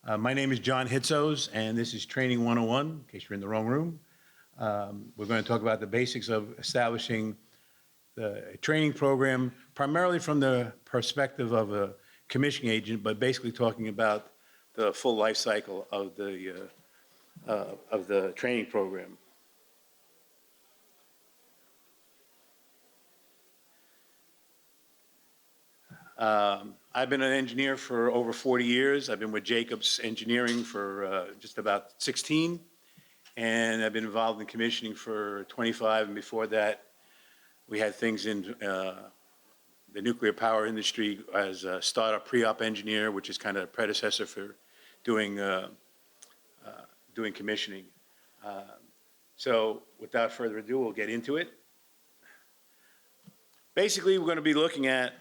My name is John Hitzos, and this is Training 101, in case you're in the wrong room. We're going to talk about the basics of establishing the training program, primarily from the perspective of a commissioning agent, but basically talking about the full life cycle of the training program. I've been an engineer for over 40 years. I've been with Jacobs Engineering for just about 16, and I've been involved in commissioning for 25, and before that, we had things in the nuclear power industry as a startup pre-op engineer, which is kind of a predecessor for doing commissioning. So without further ado, we'll get into it. Basically, we're going to be looking at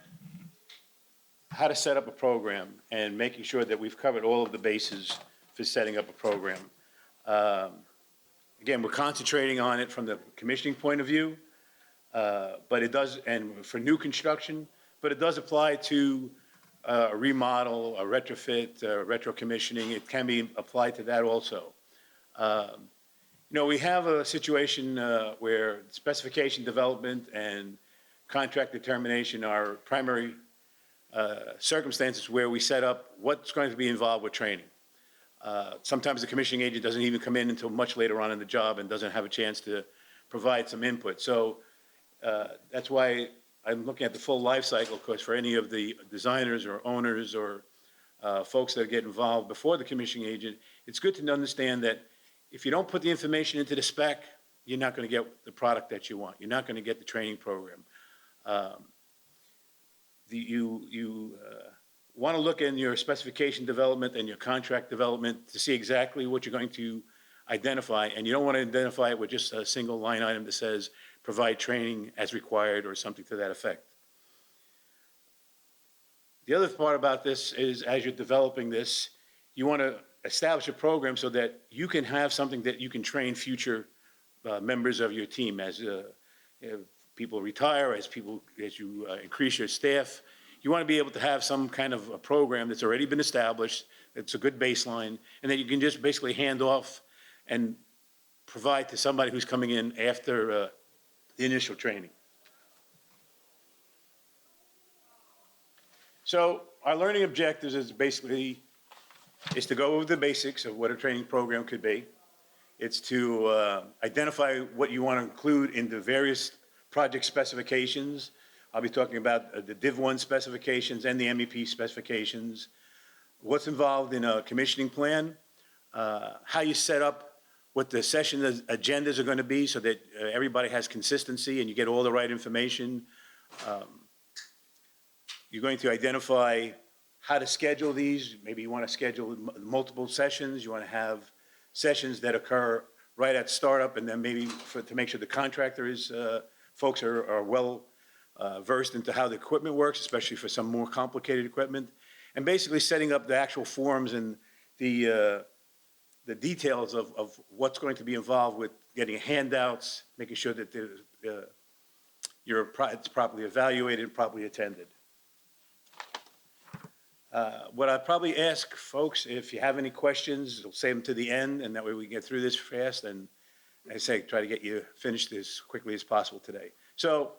how to set up a program and making sure that we've covered all of the bases for setting up a program. Again, we're concentrating on it from the commissioning point of view, but it does, and for new construction, but it does apply to a remodel, a retrofit, retro commissioning. It can be applied to that also. We have a situation where specification development and contract determination are primary circumstances where we set up what's going to be involved with training. Sometimes the commissioning agent doesn't even come in until much later on in the job and doesn't have a chance to provide some input. So that's why I'm looking at the full life cycle, because for any of the designers or owners or folks that get involved before the commissioning agent, it's good to understand that if you don't put the information into the spec, you're not going to get the product that you want. You're not going to get the training program. You want to look in your specification development and your contract development to see exactly what you're going to identify, and you don't want to identify it with just a single line item that says provide training as required or something to that effect. The other part about this is, as you're developing this, you want to establish a program so that you can have something that you can train future members of your team as people retire, as you increase your staff. You want to be able to have some kind of a program that's already been established, that's a good baseline, and that you can just basically hand off and provide to somebody who's coming in after the initial training. So our learning objectives is to go over the basics of what a training program could be. It's to identify what you want to include in the various project specifications. I'll be talking about the Div 1 specifications and the MEP specifications, what's involved in a commissioning plan, how you set up what the session agendas are going to be so that everybody has consistency and you get all the right information. You're going to identify how to schedule these. Maybe you want to schedule multiple sessions. You want to have sessions that occur right at startup, and then maybe to make sure the contractor is, folks are well versed into how the equipment works, especially for some more complicated equipment, and basically setting up the actual forms and the details of what's going to be involved with getting handouts, making sure that it's properly evaluated and properly attended. What I'd probably ask folks, if you have any questions, we'll save them to the end, and that way we can get through this fast, and I say try to get you finished as quickly as possible today. So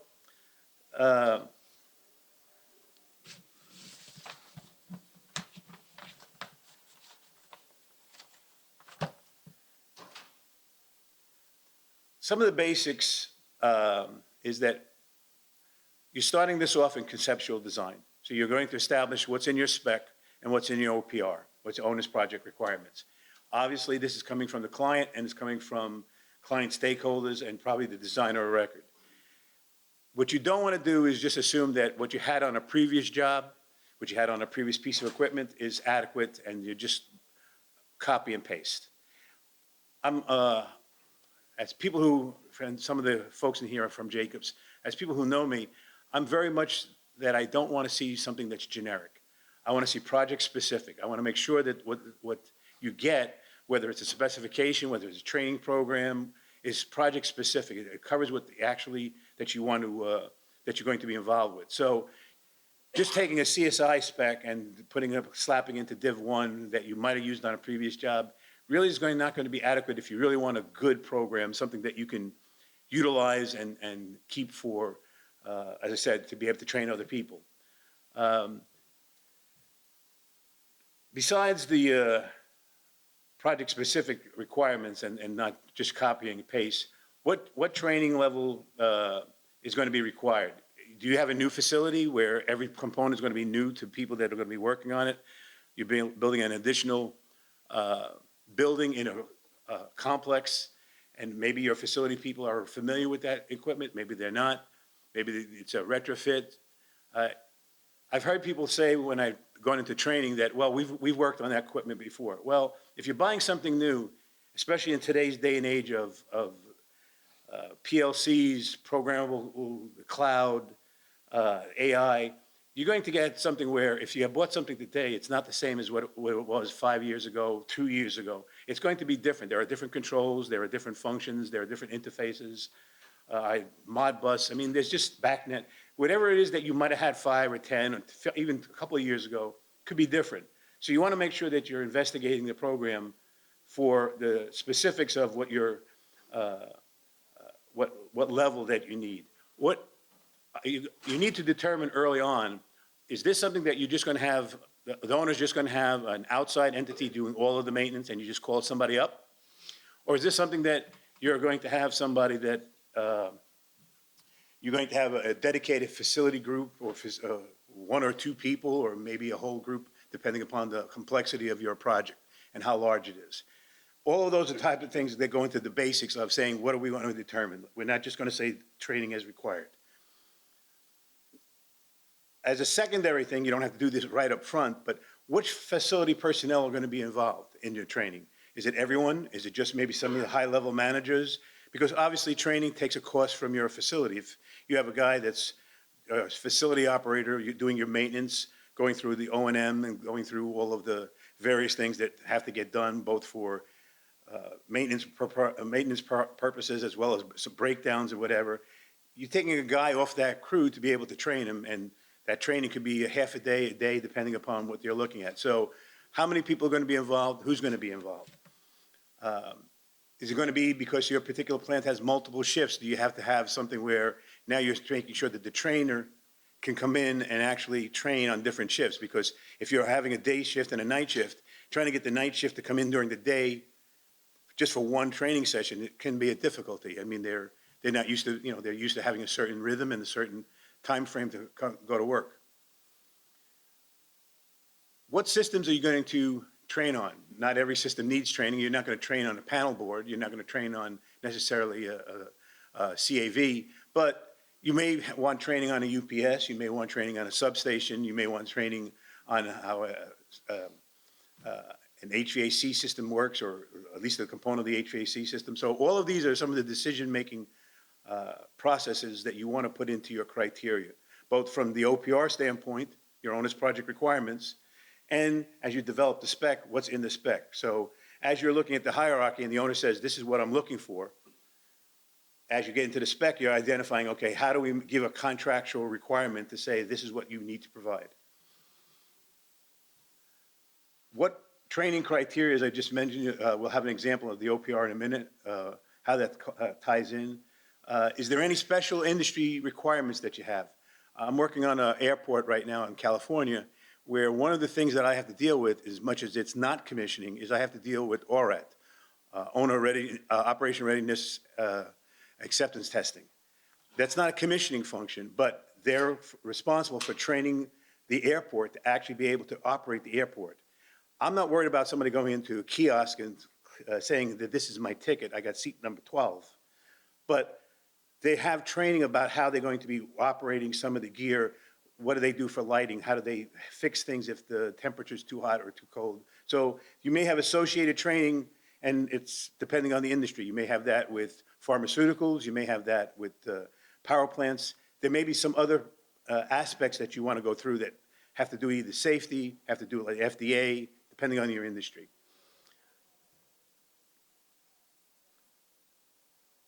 some of the basics is that you're starting this off in conceptual design. So you're going to establish what's in your spec and what's in your OPR, what's owner's project requirements. Obviously, this is coming from the client, and it's coming from client stakeholders and probably the designer of record. What you don't want to do is just assume that what you had on a previous job, what you had on a previous piece of equipment is adequate, and you just copy and paste. As people who, and some of the folks in here are from Jacobs, as people who know me, I'm very much that I don't want to see something that's generic. I want to see project specific. I want to make sure that what you get, whether it's a specification, whether it's a training program, is project specific. It covers what actually that you want to, that you're going to be involved with. So just taking a CSI spec and slapping into Div 1 that you might have used on a previous job really is not going to be adequate if you really want a good program, something that you can utilize and keep for, as I said, to be able to train other people. Besides the project-specific requirements and not just copying and paste, what training level is going to be required? Do you have a new facility where every component is going to be new to people that are going to be working on it? You're building an additional building in a complex, and maybe your facility people are familiar with that equipment, maybe they're not, maybe it's a retrofit. I've heard people say when I've gone into training that, well, we've worked on that equipment before. Well, if you're buying something new, especially in today's day and age of PLCs, programmable cloud, AI, you're going to get something where if you have bought something today, it's not the same as what it was 5 years ago, 2 years ago. It's going to be different. There are different controls, there are different functions, there are different interfaces, Modbus. I mean, there's just BACnet. Whatever it is that you might have had 5 or 10 or even a couple of years ago could be different. So you want to make sure that you're investigating the program for the specifics of what your what level that you need. You need to determine early on, is this something that you're just going to have, the owner's just going to have an outside entity doing all of the maintenance and you just call somebody up? Or is this something that you're going to have somebody that, you're going to have a dedicated facility group or 1 or 2 people or maybe a whole group depending upon the complexity of your project and how large it is. All of those are the type of things that go into the basics of saying, what do we want to determine? We're not just going to say training as required. As a secondary thing, you don't have to do this right up front, but which facility personnel are going to be involved in your training? Is it everyone? Is it just maybe some of the high-level managers? Because obviously training takes a cost from your facility. If you have a guy that's a facility operator, you're doing your maintenance, going through the O&M and going through all of the various things that have to get done, both for maintenance purposes as well as some breakdowns or whatever. You're taking a guy off that crew to be able to train him, and that training could be a half a day, depending upon what you're looking at. So how many people are going to be involved? Who's going to be involved? Is it going to be because your particular plant has multiple shifts? Do you have to have something where now you're making sure that the trainer can come in and actually train on different shifts? Because if you're having a day shift and a night shift, trying to get the night shift to come in during the day just for one training session, it can be a difficulty. I mean, they're not used to, they're used to having a certain rhythm and a certain time frame to go to work. What systems are you going to train on? Not every system needs training. You're not going to train on a panel board. You're not going to train on necessarily a CAV, but you may want training on a UPS. You may want training on a substation. You may want training on how an HVAC system works, or at least a component of the HVAC system. So all of these are some of the decision-making processes that you want to put into your criteria, both from the OPR standpoint, your owner's project requirements, and as you develop the spec, what's in the spec. So as you're looking at the hierarchy and the owner says, this is what I'm looking for, as you get into the spec, you're identifying, okay, how do we give a contractual requirement to say this is what you need to provide? What training criteria, as I just mentioned, we'll have an example of the OPR in a minute, how that ties in. Is there any special industry requirements that you have? I'm working on an airport right now in California, where one of the things that I have to deal with, as much as it's not commissioning, is I have to deal with ORAT, Operation Readiness Acceptance Testing. That's not a commissioning function, but they're responsible for training the airport to actually be able to operate the airport. I'm not worried about somebody going into a kiosk and saying that this is my ticket, I got seat number 12. But they have training about how they're going to be operating some of the gear. What do they do for lighting? How do they fix things if the temperature is too hot or too cold? So you may have associated training, and it's depending on the industry. You may have that with pharmaceuticals. You may have that with power plants. There may be some other aspects that you want to go through that have to do with either safety, have to do with like FDA, depending on your industry.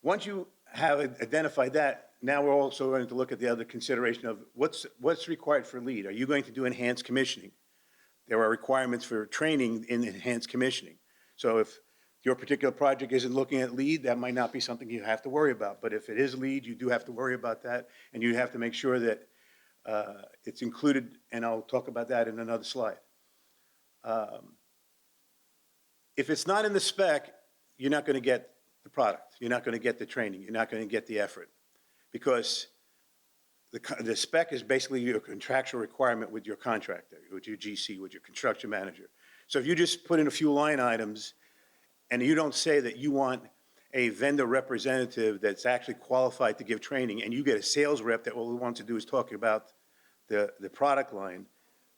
Once you have identified that, now we're also going to look at the other consideration of what's required for lead. Are you going to do enhanced commissioning? There are requirements for training in enhanced commissioning. So if your particular project isn't looking at lead, that might not be something you have to worry about. But if it is lead, you do have to worry about that, and you have to make sure that it's included, and I'll talk about that in another slide. If it's not in the spec, you're not going to get the product. You're not going to get the training. You're not going to get the effort, because the spec is basically your contractual requirement with your contractor, with your GC, with your construction manager. So if you just put in a few line items and you don't say that you want a vendor representative that's actually qualified to give training, and you get a sales rep that all we want to do is talk about the product line,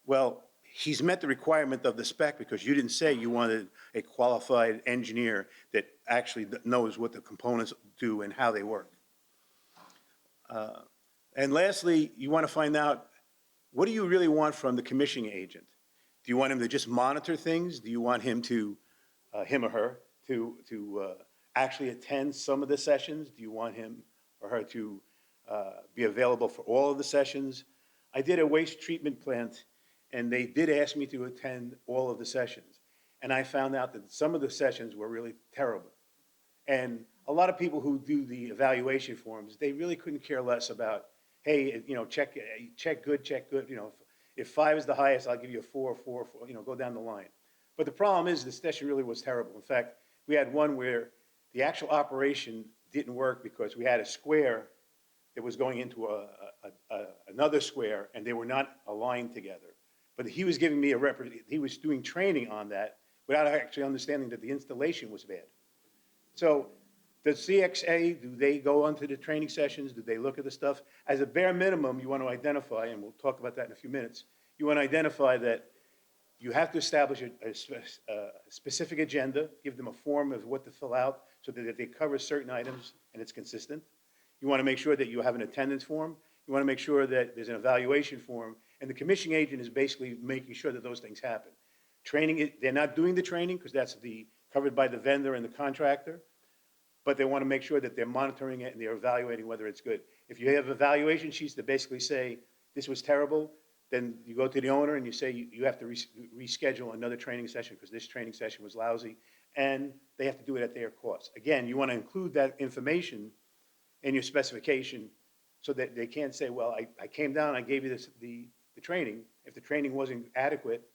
well, he's met the requirement of the spec because you didn't say you wanted a qualified engineer that actually knows what the components do and how they work. And lastly, you want to find out, what do you really want from the commissioning agent? Do you want him to just monitor things? Do you want him to, him or her, to actually attend some of the sessions? Do you want him or her to be available for all of the sessions? I did a waste treatment plant, and they did ask me to attend all of the sessions. And I found out that some of the sessions were really terrible. And a lot of people who do the evaluation forms, they really couldn't care less about, hey, you know, check good, you know, if 5 is the highest, I'll give you a 4, you know, go down the line. But the problem is the session really was terrible. In fact, we had one where the actual operation didn't work because we had a square that was going into another square, and they were not aligned together. But he was giving me he was doing training on that without actually understanding that the installation was bad. So the CXA, do they go onto the training sessions? Do they look at the stuff? As a bare minimum, you want to identify, and we'll talk about that in a few minutes, you want to identify that you have to establish a specific agenda, give them a form of what to fill out so that they cover certain items and it's consistent. You want to make sure that you have an attendance form. You want to make sure that there's an evaluation form. And the commissioning agent is basically making sure that those things happen. Training, they're not doing the training because that's covered by the vendor and the contractor, but they want to make sure that they're monitoring it and they're evaluating whether it's good. If you have evaluation sheets that basically say, this was terrible, then you go to the owner and you say you have to reschedule another training session because this training session was lousy, and they have to do it at their cost. Again, you want to include that information in your specification so that they can't say, well, I came down, I gave you the training. If the training wasn't adequate,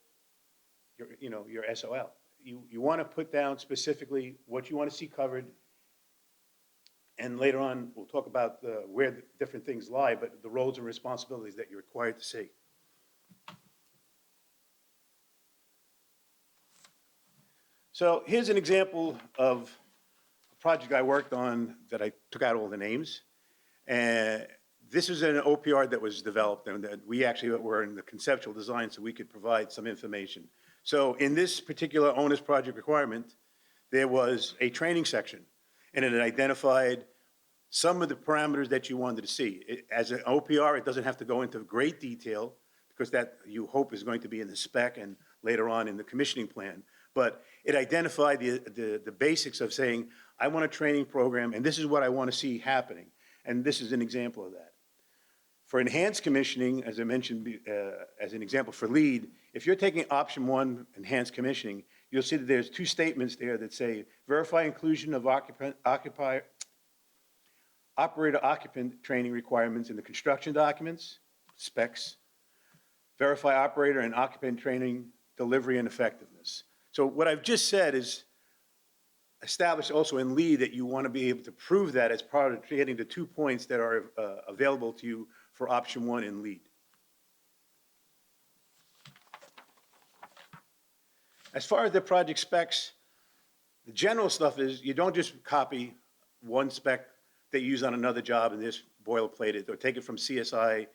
you're SOL. You want to put down specifically what you want to see covered, and later on we'll talk about where the different things lie, but the roles and responsibilities that you're required to see. So here's an example of a project I worked on that I took out all the names. And this is an OPR that was developed, and that we actually were in the conceptual design so we could provide some information. So in this particular owner's project requirement, there was a training section, and it identified some of the parameters that you wanted to see. As an OPR, it doesn't have to go into great detail because that you hope is going to be in the spec and later on in the commissioning plan. But it identified the basics of saying, I want a training program, and this is what I want to see happening. And this is an example of that. For enhanced commissioning, as I mentioned, as an example for lead, if you're taking option 1, enhanced commissioning, you'll see that there's 2 statements there that say, verify inclusion of operator-occupant training requirements in the construction documents, specs, verify operator and occupant training, delivery and effectiveness. So what I've just said is establish also in lead that you want to be able to prove that as part of getting the 2 points that are available to you for option 1 in lead. As far as the project specs, the general stuff is you don't just copy one spec that you use on another job and just boilerplate it, or take it from CSI,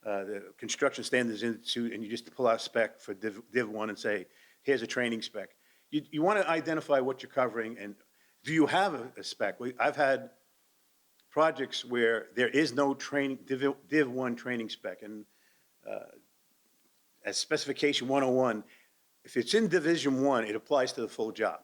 the Construction Standards Institute, and you just pull out a spec for Div 1 and say, here's a training spec. You want to identify what you're covering, and do you have a spec? I've had projects where there is no training, Div 1 training spec, and as specification 101, if it's in Division 1, it applies to the full job,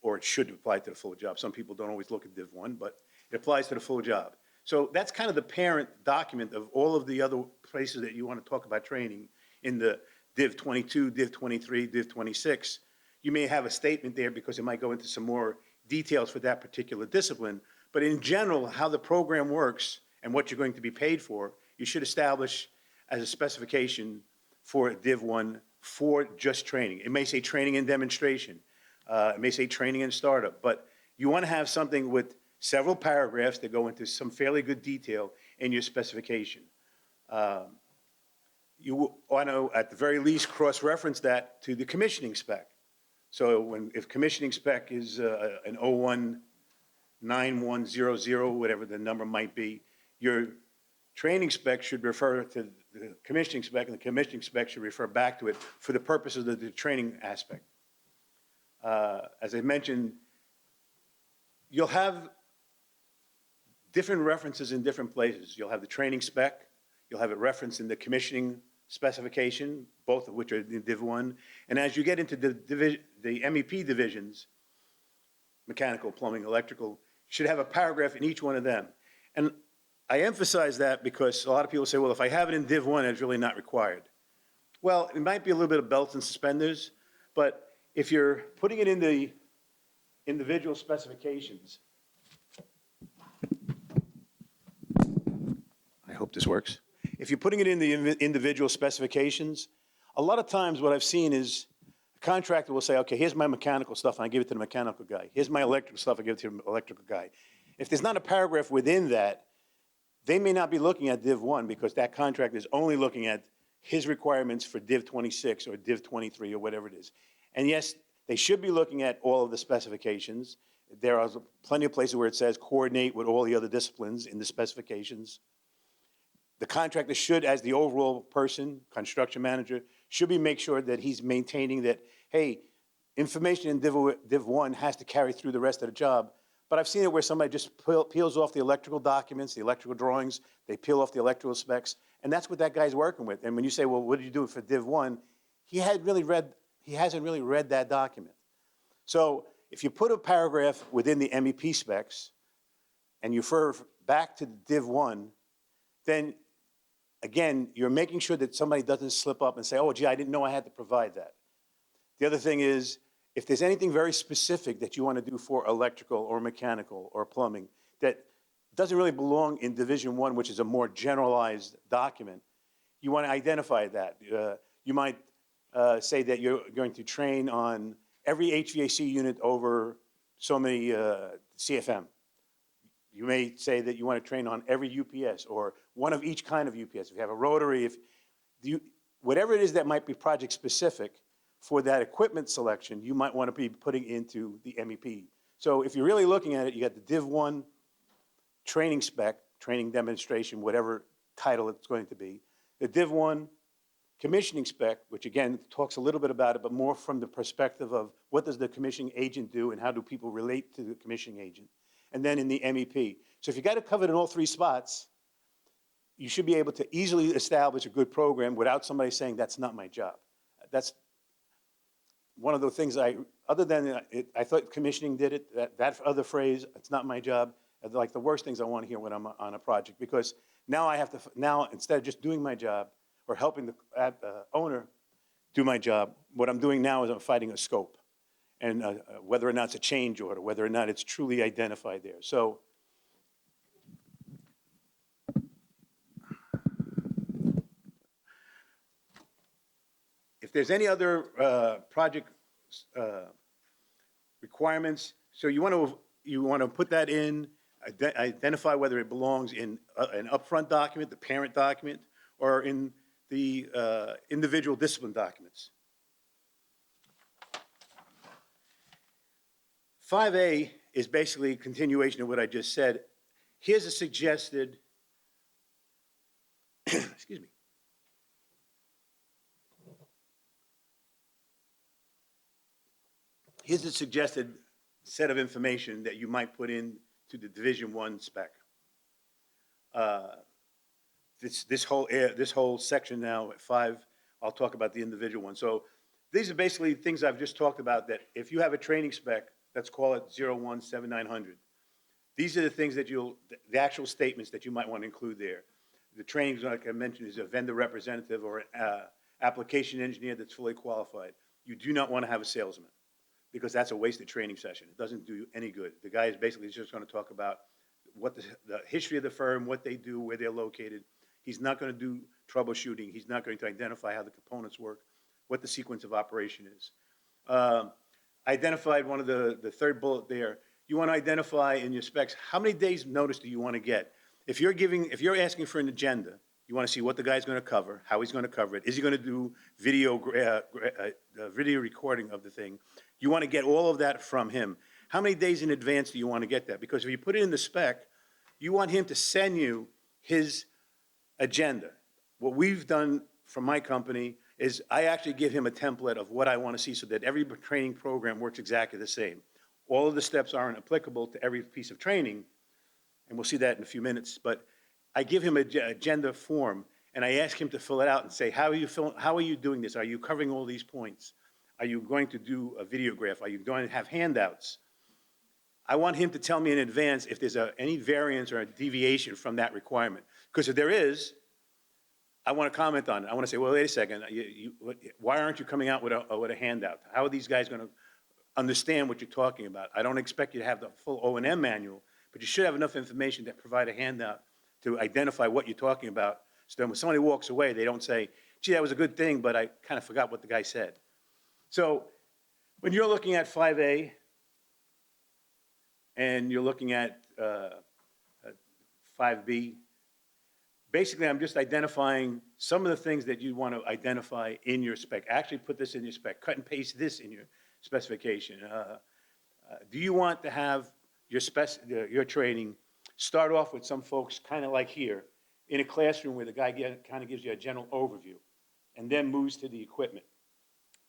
or it should apply to the full job. Some people don't always look at Div 1, but It applies to the full job. So that's kind of the parent document of all of the other places that you want to talk about training in the Div 22, Div 23, Div 26. You may have a statement there because it might go into some more details for that particular discipline. But in general, how the program works and what you're going to be paid for, you should establish as a specification for Div 1 for just training. It may say training and demonstration. It may say training and startup. But you want to have something with several paragraphs that go into some fairly good detail in your specification. You want to, at the very least, cross-reference that to the commissioning spec. So if commissioning spec is an 019100, whatever the number might be, your training spec should refer to the commissioning spec, and the commissioning spec should refer back to it for the purposes of the training aspect. As I mentioned, you'll have different references in different places. You'll have the training spec, you'll have it referenced in the commissioning specification, both of which are in Div 1. And as you get into the MEP divisions, mechanical, plumbing, electrical, should have a paragraph in each one of them. And I emphasize that because a lot of people say, well, if I have it in Div 1, it's really not required. Well, it might be a little bit of belts and suspenders, but if you're putting it in the individual specifications, I hope this works. If you're putting it in the individual specifications, a lot of times what I've seen is the contractor will say, okay, here's my mechanical stuff, and I give it to the mechanical guy. Here's my electrical stuff, I give it to the electrical guy. If there's not a paragraph within that, they may not be looking at Div 1 because that contractor is only looking at his requirements for Div 26 or Div 23 or whatever it is. And yes, they should be looking at all of the specifications. There are plenty of places where it says coordinate with all the other disciplines in the specifications. The contractor should, as the overall person, construction manager, should be make sure that he's maintaining that, hey, information in Div 1 has to carry through the rest of the job. But I've seen it where somebody just peels off the electrical documents, the electrical drawings, they peel off the electrical specs, and that's what that guy's working with. And when you say, well, what did you do for Div 1? He hasn't really read that document. So if you put a paragraph within the MEP specs and you refer back to Div 1, then again, you're making sure that somebody doesn't slip up and say, oh, gee, I didn't know I had to provide that. The other thing is, if there's anything very specific that you want to do for electrical or mechanical or plumbing that doesn't really belong in Division 1, which is a more generalized document, you want to identify that. You might say that you're going to train on every HVAC unit over so many CFM. You may say that you want to train on every UPS or one of each kind of UPS. If you have a rotary, whatever it is that might be project specific for that equipment selection, you might want to be putting into the MEP. So if you're really looking at it, you got the Div 1 training spec, training demonstration, whatever title it's going to be, the Div 1 commissioning spec, which again talks a little bit about it, but more from the perspective of what does the commissioning agent do and how do people relate to the commissioning agent, and then in the MEP. So if you got it covered in all three spots, you should be able to easily establish a good program without somebody saying, that's not my job. That's one of the things other than I thought commissioning did it, that other phrase, it's not my job, are like the worst things I want to hear when I'm on a project, because now I have to, instead of just doing my job or helping the owner do my job, what I'm doing now is I'm fighting a scope. And whether or not it's a change order, whether or not it's truly identified there. So if there's any other project requirements, so you want to put that in, identify whether it belongs in an upfront document, the parent document, or in the individual discipline documents. 5A is basically a continuation of what I just said. Here's a suggested, excuse me. Here's a suggested set of information that you might put in to the Division 1 spec. This whole section now at 5, I'll talk about the individual one. So these are basically things I've just talked about that if you have a training spec, let's call it 017900. These are the things that the actual statements that you might want to include there. The training, like I mentioned, is a vendor representative or an application engineer that's fully qualified. You do not want to have a salesman, because that's a wasted training session. It doesn't do you any good. The guy is basically just going to talk about what the history of the firm, what they do, where they're located. He's not going to do troubleshooting. He's not going to identify how the components work, what the sequence of operation is. Identified one of the third bullet there. You want to identify in your specs, how many days notice do you want to get? If you're asking for an agenda, you want to see what the guy's going to cover, how he's going to cover it. Is he going to do video recording of the thing? You want to get all of that from him. How many days in advance do you want to get that? Because if you put it in the spec, you want him to send you his agenda. What we've done from my company is I actually give him a template of what I want to see so that every training program works exactly the same. All of the steps aren't applicable to every piece of training, and we'll see that in a few minutes, but I give him an agenda form, and I ask him to fill it out and say, how are you doing this? Are you covering all these points? Are you going to do a videograph? Are you going to have handouts? I want him to tell me in advance if there's any variance or a deviation from that requirement. Because if there is, I want to comment on it. I want to say, well, wait a second, why aren't you coming out with a handout? How are these guys going to understand what you're talking about? I don't expect you to have the full O&M manual, but you should have enough information to provide a handout to identify what you're talking about. So then when somebody walks away, they don't say, gee, that was a good thing, but I kind of forgot what the guy said. So when you're looking at 5A and you're looking at 5B, basically I'm just identifying some of the things that you want to identify in your spec. Actually put this in your spec. Cut and paste this in your specification. Do you want to have your training start off with some folks kind of like here in a classroom where the guy kind of gives you a general overview and then moves to the equipment?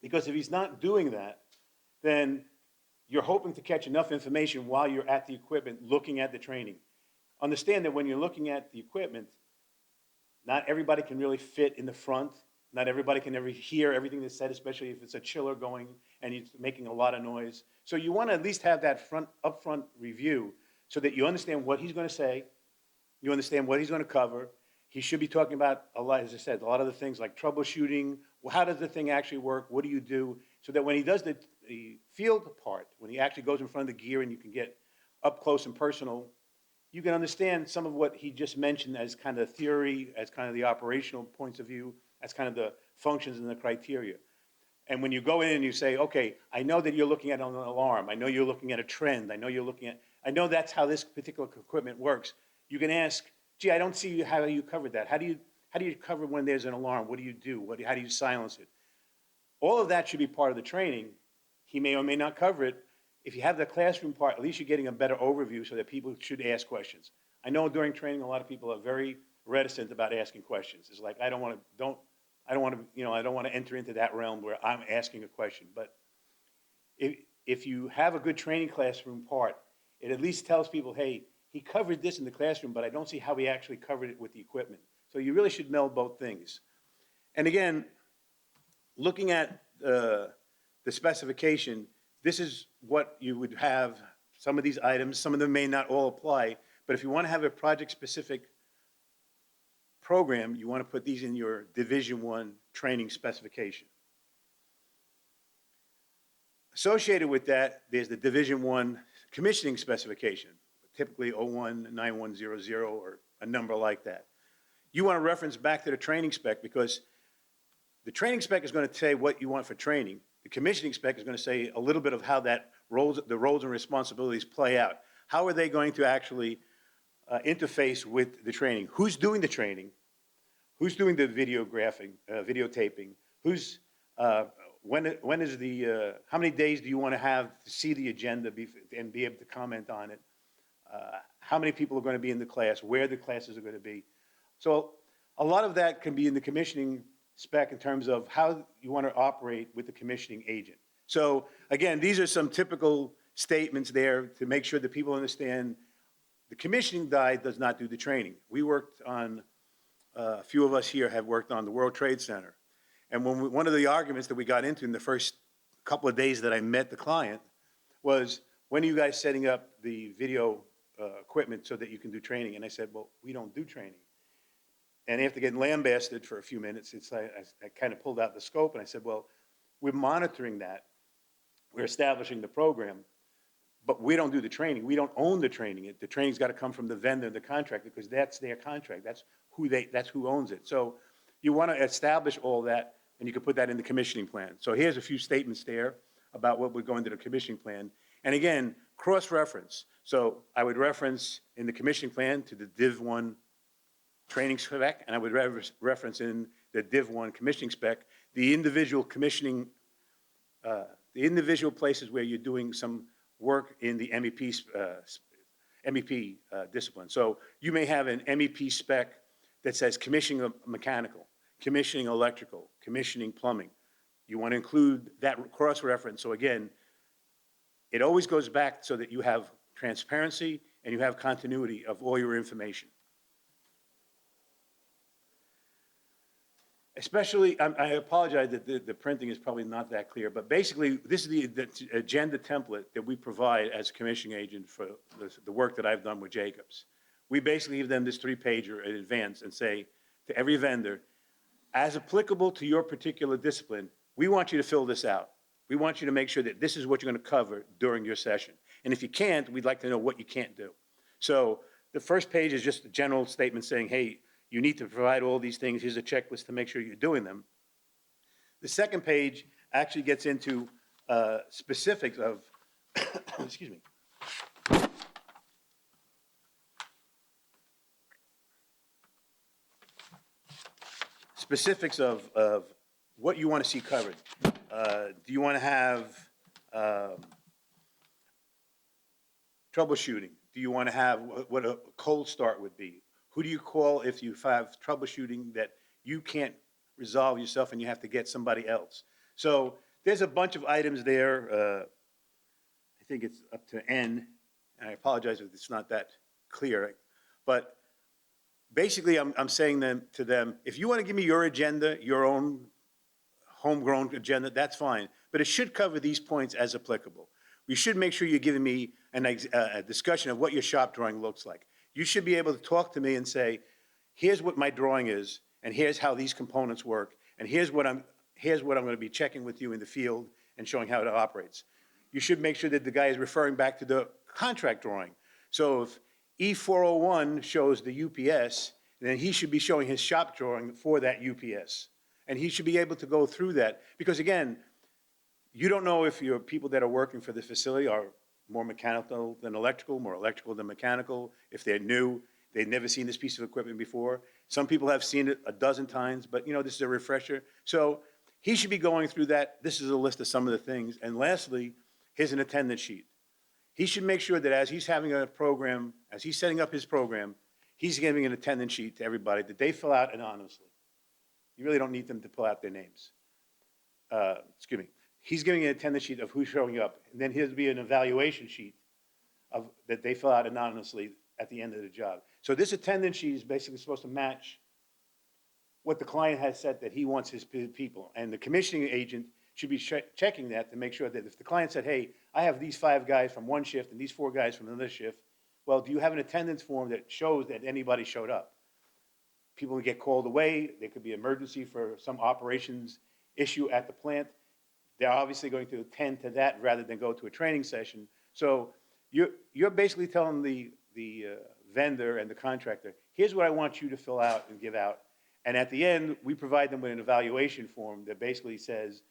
Because if he's not doing that, then you're hoping to catch enough information while you're at the equipment looking at the training. Understand that when you're looking at the equipment, not everybody can really fit in the front. Not everybody can ever hear everything that's said, especially if it's a chiller going and it's making a lot of noise. So you want to at least have that upfront review so that you understand what he's going to say, you understand what he's going to cover. He should be talking about a lot, as I said, a lot of the things like troubleshooting. Well, how does the thing actually work? What do you do? So that when he does the field part, when he actually goes in front of the gear and you can get up close and personal, you can understand some of what he just mentioned as kind of theory, as kind of the operational points of view, as kind of the functions and the criteria. And when you go in and you say, okay, I know that you're looking at an alarm. I know you're looking at a trend. I know that's how this particular equipment works. You can ask, gee, I don't see how you covered that. How do you cover when there's an alarm? What do you do? How do you silence it? All of that should be part of the training. He may or may not cover it. If you have the classroom part, at least you're getting a better overview so that people should ask questions. I know during training, a lot of people are very reticent about asking questions. It's like, I don't want to enter into that realm where I'm asking a question. But if you have a good training classroom part, it at least tells people, hey, he covered this in the classroom, but I don't see how he actually covered it with the equipment. So you really should meld both things. And again, looking at the specification, this is what you would have, some of these items, some of them may not all apply, but if you want to have a project-specific program, you want to put these in your Division I training specification. Associated with that, there's the Division I commissioning specification, typically 019100 or a number like that. You want to reference back to the training spec because the training spec is going to say what you want for training. The commissioning spec is going to say a little bit of how the roles and responsibilities play out. How are they going to actually interface with the training? Who's doing the training? Who's doing the videotaping? Who's, when is the, how many days do you want to have to see the agenda and be able to comment on it? How many people are going to be in the class? Where the classes are going to be? So a lot of that can be in the commissioning spec in terms of how you want to operate with the commissioning agent. So again, these are some typical statements there to make sure that people understand the commissioning guy does not do the training. We worked on, a few of us here have worked on the World Trade Center. And one of the arguments that we got into in the first couple of days that I met the client was, when are you guys setting up the video equipment so that you can do training. And I said, well, we don't do training. And after getting lambasted for a few minutes, it's like, I kind of pulled out the scope and I said, well, we're monitoring that. We're establishing the program, but we don't do the training. We don't own the training. The training's got to come from the vendor, the contractor, because that's their contract. That's who owns it. So you want to establish all that, and you can put that in the commissioning plan. So here's a few statements there about what would go into the commissioning plan. And again, cross-reference. So I would reference in the commissioning plan to the Div 1 training spec, and I would reference in the Div 1 commissioning spec the individual commissioning, the individual places where you're doing some work in the MEP discipline. So you may have an MEP spec that says commissioning mechanical, commissioning electrical, commissioning plumbing. You want to include that cross-reference. So again, it always goes back so that you have transparency and you have continuity of all your information. Especially, I apologize that the printing is probably not that clear, but basically, this is the agenda template that we provide as a commissioning agent for the work that I've done with Jacobs. We basically give them this 3-pager in advance and say to every vendor, as applicable to your particular discipline, we want you to fill this out. We want you to make sure that this is what you're going to cover during your session. And if you can't, we'd like to know what you can't do. So the first page is just a general statement saying, hey, you need to provide all these things. Here's a checklist to make sure you're doing them. The second page actually gets into specifics of, excuse me. Specifics of what you want to see covered. Do you want to have troubleshooting? Do you want to have what a cold start would be? Who do you call if you have troubleshooting that you can't resolve yourself and you have to get somebody else? So there's a bunch of items there. I think it's up to N, and I apologize if it's not that clear. But basically, I'm saying to them, if you want to give me your agenda, your own homegrown agenda, that's fine. But it should cover these points as applicable. You should make sure you're giving me a discussion of what your shop drawing looks like. You should be able to talk to me and say, here's what my drawing is, and here's how these components work, and here's what I'm going to be checking with you in the field and showing how it operates. You should make sure that the guy is referring back to the contract drawing. So if E401 shows the UPS, then he should be showing his shop drawing for that UPS. And he should be able to go through that. Because again, you don't know if your people that are working for the facility are more mechanical than electrical, more electrical than mechanical. If they're new, they've never seen this piece of equipment before. Some people have seen it a dozen times, but this is a refresher. So he should be going through that. This is a list of some of the things. And lastly, here's an attendance sheet. He should make sure that as he's having a program, as he's setting up his program, he's giving an attendance sheet to everybody that they fill out anonymously. You really don't need them to pull out their names. Excuse me. He's giving an attendance sheet of who's showing up, and then here'll be an evaluation sheet that they fill out anonymously at the end of the job. So this attendance sheet is basically supposed to match what the client has said that he wants his people. And the commissioning agent should be checking that to make sure that if the client said, hey, I have these 5 guys from one shift and these 4 guys from another shift, well, do you have an attendance form that shows that anybody showed up? People get called away. There could be emergency for some operations issue at the plant. They're obviously going to attend to that rather than go to a training session. So you're basically telling the vendor and the contractor, here's what I want you to fill out and give out. And at the end, we provide them with an evaluation form that basically says,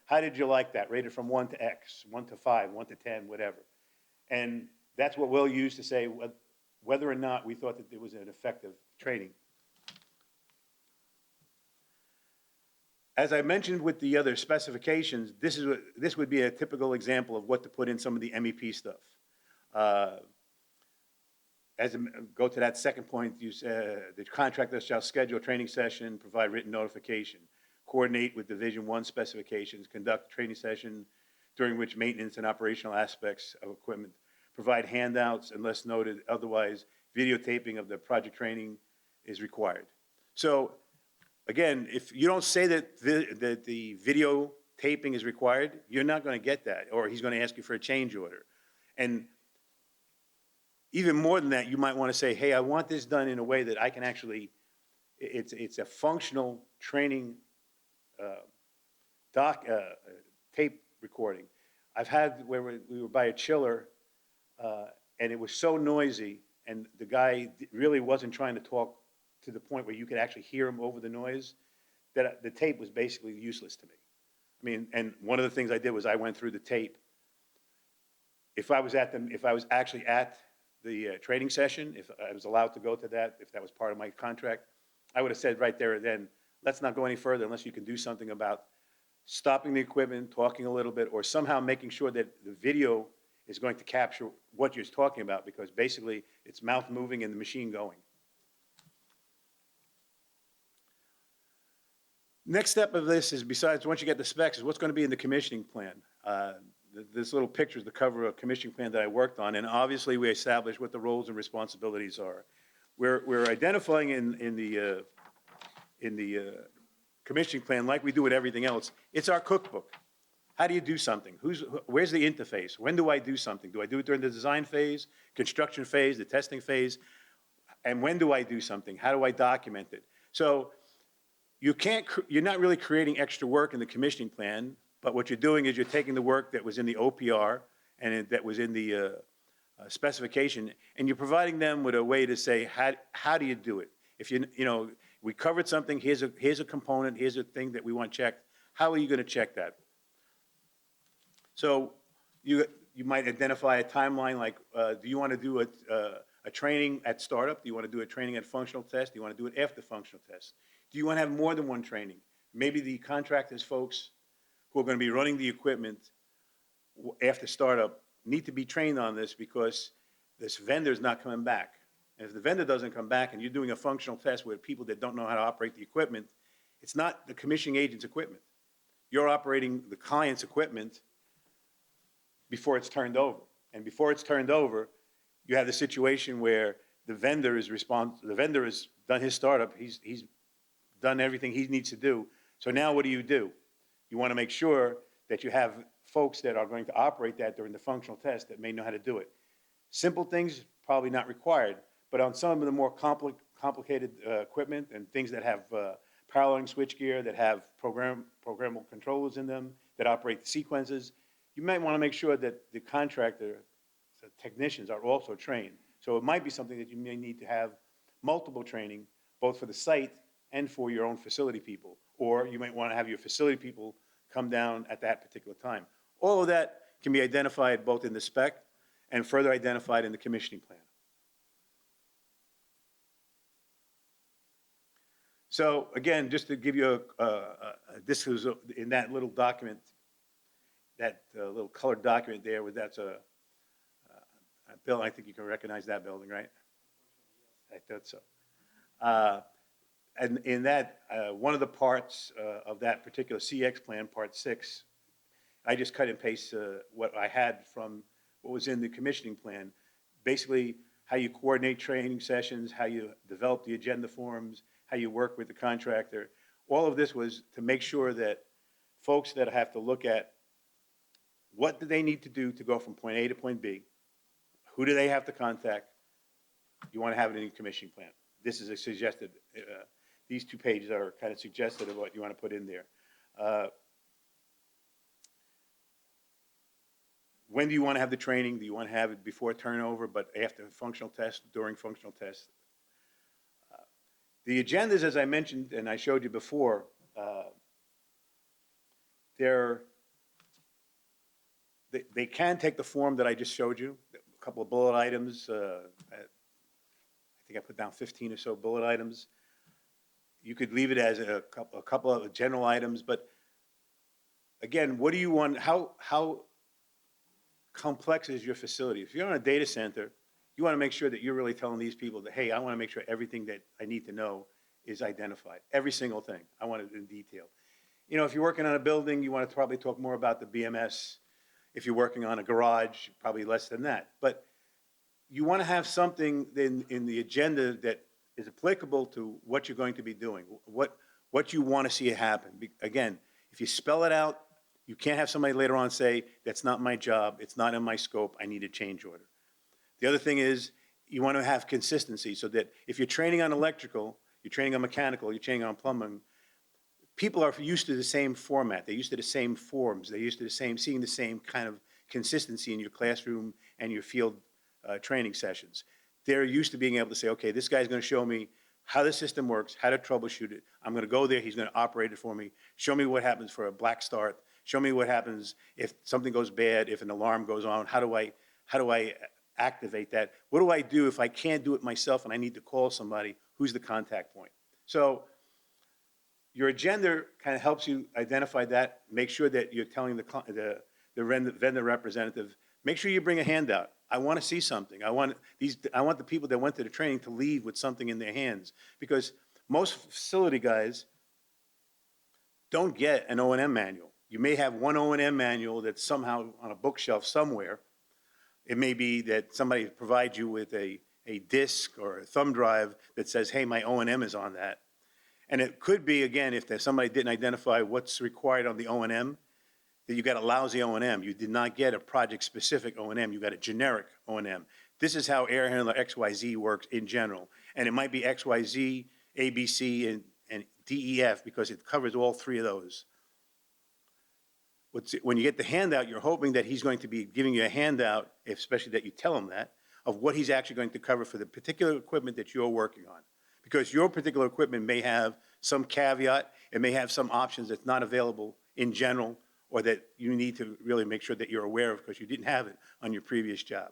how did you like that? Rated from 1 to X, 1 to 5, 1 to 10, whatever. And that's what we'll use to say whether or not we thought that it was an effective training. As I mentioned with the other specifications, this would be a typical example of what to put in some of the MEP stuff. Go to that second point, the contractor shall schedule a training session, provide written notification, coordinate with Division 1 specifications, conduct a training session during which maintenance and operational aspects of equipment, provide handouts unless noted otherwise, videotaping of the project training is required. So again, if you don't say that the video taping is required, you're not going to get that, or he's going to ask you for a change order. And even more than that, you might want to say, hey, I want this done in a way that I can actually, it's a functional training doc, tape recording. I've had where we were by a chiller, and it was so noisy, and the guy really wasn't trying to talk to the point where you could actually hear him over the noise, that the tape was basically useless to me. I mean, and one of the things I did was I went through the tape. If I was actually at the training session, if I was allowed to go to that, if that was part of my contract, I would have said right there and then, let's not go any further unless you can do something about stopping the equipment, talking a little bit, or somehow making sure that the video is going to capture what you're talking about, because basically it's mouth moving and the machine going. Next step of this is, besides once you get the specs, is what's going to be in the commissioning plan. This little picture is the cover of a commissioning plan that I worked on, and obviously we established what the roles and responsibilities are. We're identifying in the commissioning plan, like we do with everything else, it's our cookbook. How do you do something? Where's the interface? When do I do something? Do I do it during the design phase, construction phase, the testing phase? And when do I do something? How do I document it? So you're not really creating extra work in the commissioning plan, but what you're doing is you're taking the work that was in the OPR and that was in the specification, and you're providing them with a way to say, how do you do it? If we covered something, here's a component, here's a thing that we want checked. How are you going to check that? So you might identify a timeline, like, do you want to do a training at startup? Do you want to do a training at functional test? Do you want to do it after functional test? Do you want to have more than one training? Maybe the contractors folks who are going to be running the equipment after startup need to be trained on this, because this vendor is not coming back. And if the vendor doesn't come back and you're doing a functional test with people that don't know how to operate the equipment, it's not the commissioning agent's equipment. You're operating the client's equipment before it's turned over. And before it's turned over, you have the situation where the vendor has done his startup, he's done everything he needs to do. So now what do? You want to make sure that you have folks that are going to operate that during the functional test that may know how to do it. Simple things, probably not required, but on some of the more complicated equipment and things that have paralleling switchgear, that have programmable controllers in them, that operate the sequences, you might want to make sure that the contractor, the technicians, are also trained. So it might be something that you may need to have multiple training, both for the site and for your own facility people. Or you might want to have your facility people come down at that particular time. All of that can be identified both in the spec and further identified in the commissioning plan. So again, just to give you this was in that little document, that little colored document there, where that's a Bill, I think you can recognize that building, right? I thought so. And in that, one of the parts of that particular CX plan, part 6, I just cut and paste what I had from what was in the commissioning plan. Basically, how you coordinate training sessions, how you develop the agenda forms, how you work with the contractor. All of this was to make sure that folks that have to look at what do they need to do to go from point A to point B, who do they have to contact, you want to have it in your commissioning plan. This is a suggested, these 2 pages are kind of suggested of what you want to put in there. When do you want to have the training? Do you want to have it before turnover, but after functional test, during functional test? The agendas, as I mentioned and I showed you before, they can take the form that I just showed you, a couple of bullet items. I think I put down 15 or so bullet items. You could leave it as a couple of general items, but again, what do you want? How complex is your facility? If you're on a data center, you want to make sure that you're really telling these people that, hey, I want to make sure everything that I need to know is identified. Every single thing. I want it in detail. If you're working on a building, you want to probably talk more about the BMS. If you're working on a garage, probably less than that. But you want to have something in the agenda that is applicable to what you're going to be doing, what you want to see happen. Again, if you spell it out, you can't have somebody later on say, that's not my job, it's not in my scope, I need a change order. The other thing is, you want to have consistency so that if you're training on electrical, you're training on mechanical, you're training on plumbing, people are used to the same format. They're used to the same forms. They're used to the same, seeing the same kind of consistency in your classroom and your field training sessions. They're used to being able to say, okay, this guy's going to show me how the system works, how to troubleshoot it. I'm going to go there. He's going to operate it for me. Show me what happens for a black start. Show me what happens if something goes bad, if an alarm goes on. How do I activate that? What do I do if I can't do it myself and I need to call somebody? Who's the contact point? So your agenda kind of helps you identify that. Make sure that you're telling the vendor representative, make sure you bring a handout. I want to see something. I want the people that went to the training to leave with something in their hands, because most facility guys don't get an O&M manual. You may have one O&M manual that's somehow on a bookshelf somewhere. It may be that somebody provides you with a disk or a thumb drive that says, hey, my O&M is on that. And it could be, again, if somebody didn't identify what's required on the O&M, that you got a lousy O&M. You did not get a project-specific O&M. You got a generic O&M. This is how air handler XYZ works in general. And it might be XYZ, ABC, and DEF, because it covers all three of those. When you get the handout, you're hoping that he's going to be giving you a handout, especially that you tell him that, of what he's actually going to cover for the particular equipment that you're working on. Because your particular equipment may have some caveat, it may have some options that's not available in general, or that you need to really make sure that you're aware of because you didn't have it on your previous job.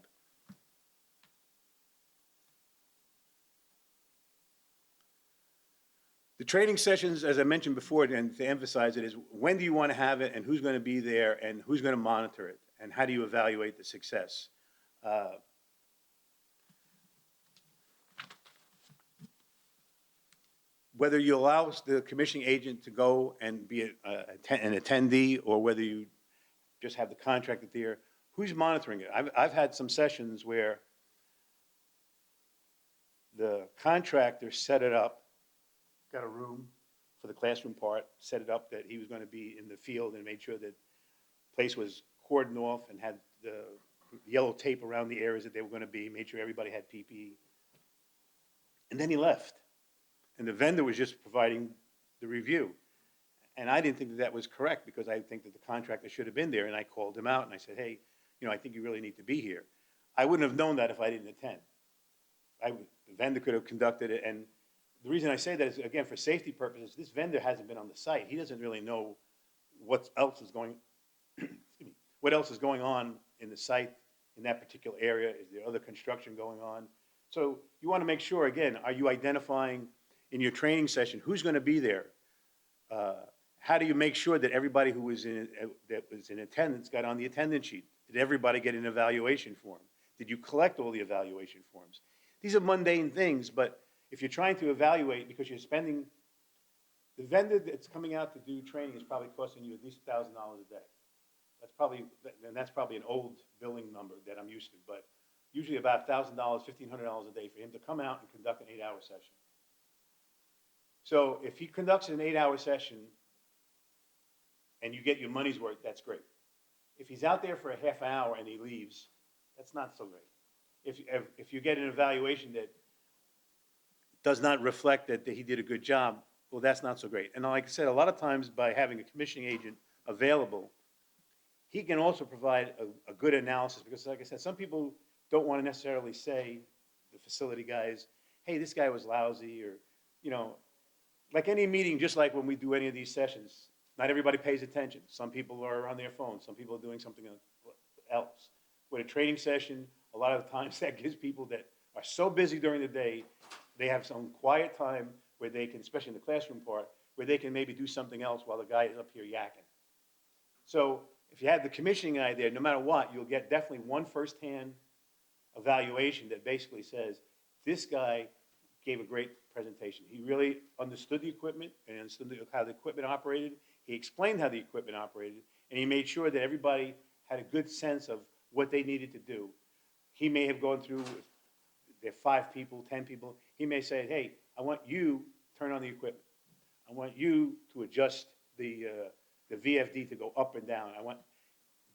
The training sessions, as I mentioned before, and to emphasize it, is when do you want to have it and who's going to be there and who's going to monitor it and how do you evaluate the success? Whether you allow the commissioning agent to go and be an attendee, or whether you just have the contractor there, who's monitoring it? I've had some sessions where the contractor set it up, got a room for the classroom part, set it up that he was going to be in the field and made sure that the place was cordoned off and had the yellow tape around the areas that they were going to be, made sure everybody had PPE. And then he left. And the vendor was just providing the review. And I didn't think that that was correct, because I think that the contractor should have been there. And I called him out and I said, hey, you know, I think you really need to be here. I wouldn't have known that if I didn't attend. The vendor could have conducted it. And the reason I say that is, again, for safety purposes, this vendor hasn't been on the site. He doesn't really know what else is going on in the site in that particular area. Is there other construction going on? So you want to make sure, again, are you identifying in your training session who's going to be there? How do you make sure that everybody who was in attendance got on the attendance sheet? Did everybody get an evaluation form? Did you collect all the evaluation forms? These are mundane things, but if you're trying to evaluate, because you're spending, the vendor that's coming out to do training is probably costing you at least $1,000 a day. That's probably an old billing number that I'm used to, but usually about $1,000, $1,500 a day for him to come out and conduct an 8-hour session. So if he conducts an 8-hour session and you get your money's worth, that's great. If he's out there for a half hour and he leaves, that's not so great. If you get an evaluation that does not reflect that he did a good job, well, that's not so great. And like I said, a lot of times by having a commissioning agent available, he can also provide a good analysis, because like I said, some people don't want to necessarily say, the facility guys, hey, this guy was lousy, or, you know, like any meeting, just like when we do any of these sessions, not everybody pays attention. Some people are on their phones. Some people are doing something else. With a training session, a lot of the times that gives people that are so busy during the day, they have some quiet time where they can, especially in the classroom part, where they can maybe do something else while the guy is up here yakking. So if you have the commissioning guy there, no matter what, you'll get definitely one firsthand evaluation that basically says, this guy gave a great presentation. He really understood the equipment and understood how the equipment operated. He explained how the equipment operated, and he made sure that everybody had a good sense of what they needed to do. He may have gone through, if there are 5 people, 10 people, he may say, hey, I want you to turn on the equipment. I want you to adjust the VFD to go up and down.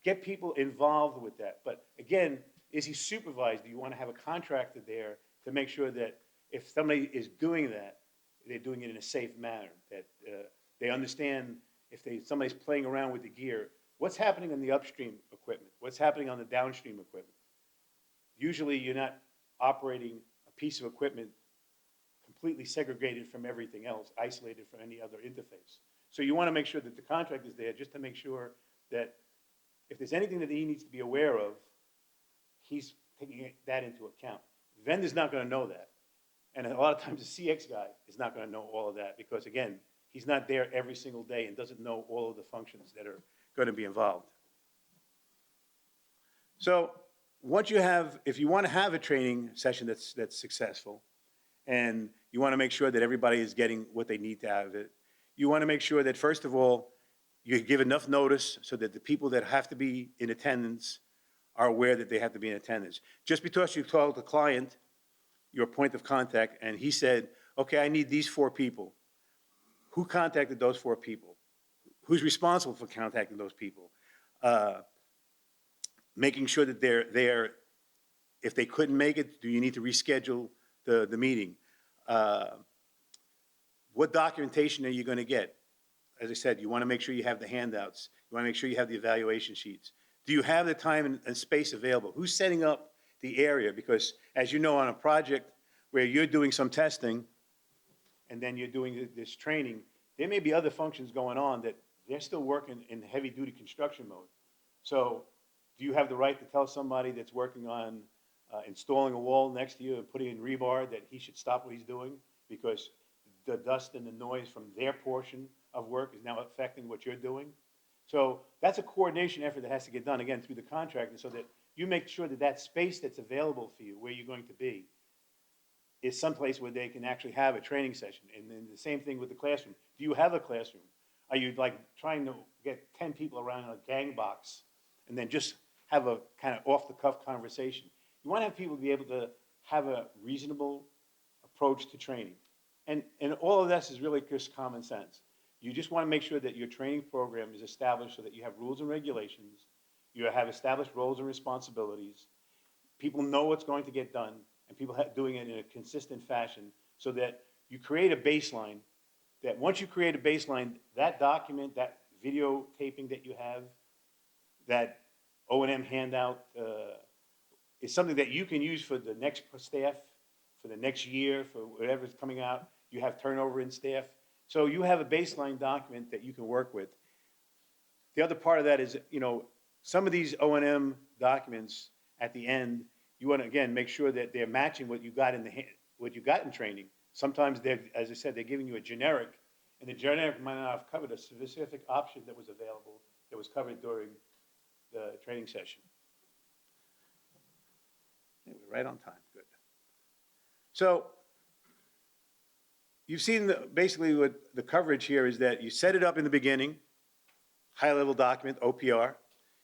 Get people involved with that. But again, Is he supervised? Do you want to have a contractor there to make sure that if somebody is doing that, they're doing it in a safe manner, that they understand if somebody's playing around with the gear, what's happening on the upstream equipment? What's happening on the downstream equipment? Usually you're not operating a piece of equipment completely segregated from everything else, isolated from any other interface. So you want to make sure that the contractor is there just to make sure that if there's anything that he needs to be aware of, he's taking that into account. The vendor's not going to know that. And a lot of times the CX guy is not going to know all of that because, again, he's not there every single day and doesn't know all of the functions that are going to be involved. So once you have, if you want to have a training session that's successful, and you want to make sure that everybody is getting what they need to have it, you want to make sure that, first of all, you give enough notice so that the people that have to be in attendance are aware that they have to be in attendance. Just because you told the client your point of contact and he said, okay, I need these 4 people. Who contacted those 4 people? Who's responsible for contacting those people? Making sure that they're, if they couldn't make it, do you need to reschedule the meeting? What documentation are you going to get? As I said, you want to make sure you have the handouts. You want to make sure you have the evaluation sheets. Do you have the time and space available? Who's setting up the area? Because as you know, on a project where you're doing some testing and then you're doing this training, there may be other functions going on that they're still working in heavy-duty construction mode. So do you have the right to tell somebody that's working on installing a wall next to you and putting in rebar that he should stop what he's doing because the dust and the noise from their portion of work is now affecting what you're doing? So that's a coordination effort that has to get done, again, through the contractor, so that you make sure that that space that's available for you, where you're going to be, is someplace where they can actually have a training session. And then the same thing with the classroom. Do you have a classroom? Are you like trying to get 10 people around in a gang box and then just have a kind of off-the-cuff conversation? You want to have people be able to have a reasonable approach to training. And all of this is really just common sense. You just want to make sure that your training program is established so that you have rules and regulations, you have established roles and responsibilities, people know what's going to get done, and people doing it in a consistent fashion so that you create a baseline, that once you create a baseline, that document, that videotaping that you have, that O&M handout is something that you can use for the next staff, for the next year, for whatever's coming out. You have turnover in staff. So you have a baseline document that you can work with. The other part of that is, you know, some of these O&M documents at the end, you want to, again, make sure that they're matching what you got in what you got in training. Sometimes they're, as I said, they're giving you a generic, and the generic might not have covered a specific option that was available, that was covered during the training session. Yeah, we're right on time, good. So you've seen basically what the coverage here is, that you set it up in the beginning, high-level document, OPR.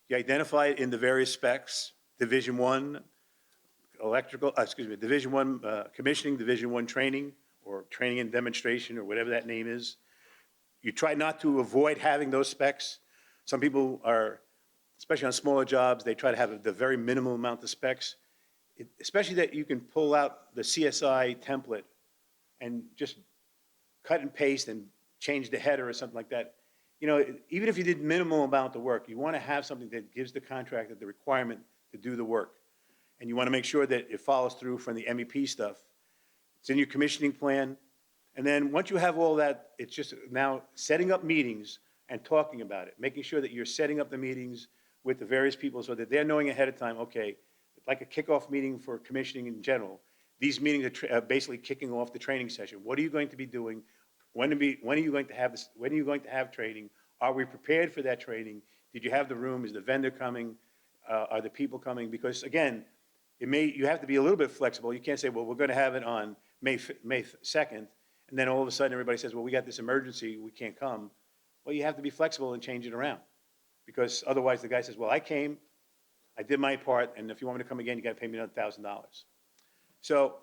You identify it in the various specs, Division 1 electrical, Division 1 commissioning, Division 1 training, or training and demonstration, or whatever that name is. You try not to avoid having those specs. Some people are, especially on smaller jobs, they try to have the very minimal amount of specs, especially that you can pull out the CSI template and just cut and paste and change the header or something like that. You know, even if you did minimal amount of work, you want to have something that gives the contractor the requirement to do the work. And you want to make sure that it follows through from the MEP stuff. It's in your commissioning plan. And then once you have all that, it's just now setting up meetings and talking about it, making sure that you're setting up the meetings with the various people so that they're knowing ahead of time, okay, like a kickoff meeting for commissioning in general. These meetings are basically kicking off the training session. What are you going to be doing? When are you going to have this? When are you going to have training? Are we prepared for that training? Did you have the room? Is the vendor coming? Are the people coming? Because again, you have to be a little bit flexible. You can't say, well, we're going to have it on May 2nd, and then all of a sudden everybody says, well, we got this emergency, we can't come. Well, you have to be flexible and change it around, because otherwise the guy says, well, I came, I did my part, and if you want me to come again, you got to pay me another $1,000. So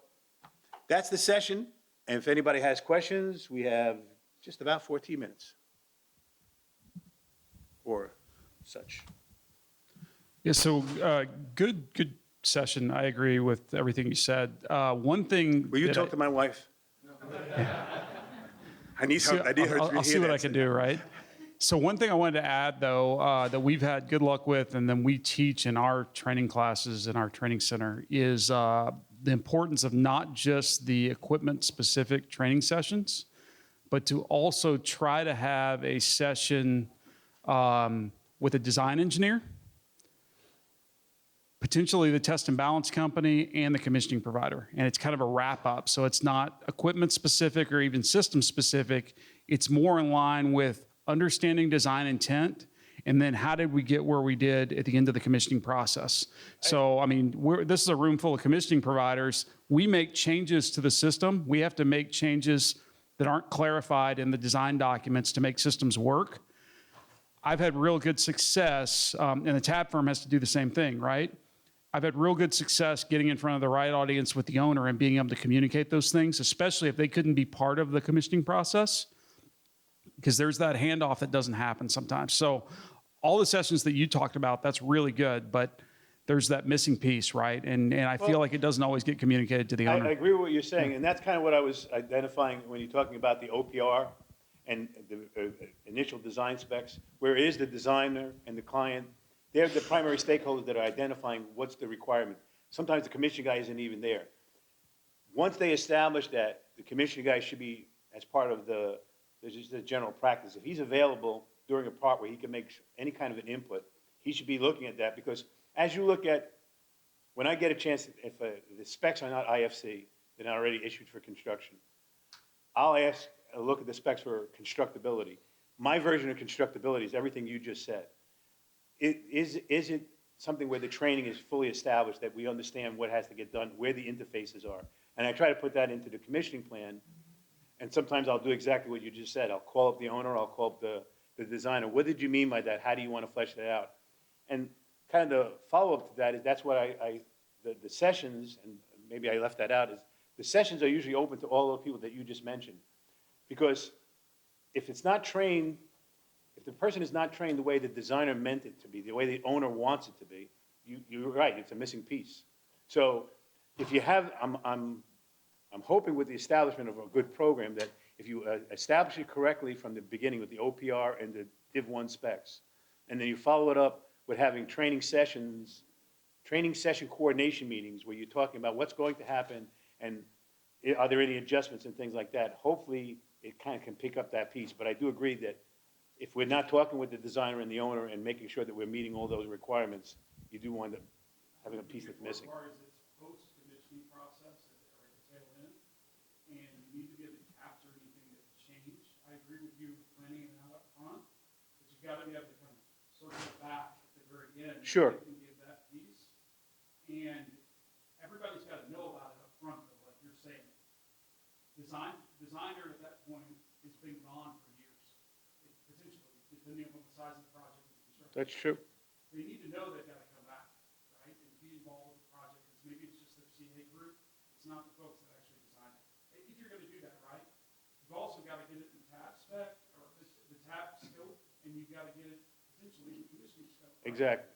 that's the session. And if anybody has questions, we have just about 14 minutes or such. Yeah, so good session. I agree with everything you said. One thing. Will you talk to my wife? I need her, I need her to hear I'll see what that. I can do, right? So one thing I wanted to add, though, that we've had good luck with, and then we teach in our training classes in our training center, is the importance of not just the equipment-specific training sessions, but to also try to have a session with a design engineer, potentially the test and balance company, and the commissioning provider. And it's kind of a wrap up. So it's not equipment specific or even system specific. It's more in line with understanding design intent, and then how did we get where we did at the end of the commissioning process. So, I mean, this is a room full of commissioning providers. We make changes to the system. We have to make changes that aren't clarified in the design documents to make systems work. I've had real good success, and the TAP firm has to do the same thing, right? I've had real good success getting in front of the right audience with the owner and being able to communicate those things, especially if they couldn't be part of the commissioning process, because there's that handoff that doesn't happen sometimes. So all the sessions that you talked about, that's really good, but there's that missing piece, right? And I feel like it doesn't always get communicated to the owner. I agree with what you're saying, and that's kind of what I was identifying when you're talking about the OPR and the initial design specs, where it is the designer and the client. They're the primary stakeholders that are identifying what's the requirement. Sometimes the commission guy isn't even there. Once they establish that, the commission guy should be, as part of there's just a general practice. If he's available during a part where he can make any kind of an input, he should be looking at that, because as you look at, when I get a chance, if the specs are not IFC, they're not already issued for construction, I'll ask a look at the specs for constructability. My version of constructability is everything you just said. Is it something where the training is fully established, that we understand what has to get done, where the interfaces are? And I try to put that into the commissioning plan, and sometimes I'll do exactly what you just said. I'll call up the owner, I'll call up the designer. What did you mean by that? How do you want to flesh that out? And kind of the follow-up to that is, that's what the sessions, and maybe I left that out, is the sessions are usually open to all the people that you just mentioned. Because if it's not trained, if the person is not trained the way the designer meant it to be, the way the owner wants it to be, you're right, it's a missing piece. So if you have, I'm hoping with the establishment of a good program that if you establish it correctly from the beginning with the OPR and the Div 1 specs, and then you follow it up with having training session coordination meetings where you're talking about what's going to happen and are there any adjustments and things like that, hopefully it kind of can pick up that piece. But I do agree that if we're not talking with the designer and the owner and making sure that we're meeting all those requirements, you do wind up having a piece that's missing. Post-commissioning process at the tail end, and you need to be able to capture anything that's changed. I agree with you planning it out up front, but you got to be able to kind of circle it back at the very end. Sure. You can give that piece, and everybody's got to know about it up front, though, like you're saying. Designer at that point has been gone for years, potentially, depending on the size of the project and construction. That's true. They need to know they've got to come back, right, and be involved with the project, because maybe it's just their CA group, it's not the folks that actually designed it. If you're going to do that, right, you've also got to get it in TAP spec, or the TAP scope, and you've got to get it potentially in commissioning scope. Right? Exactly.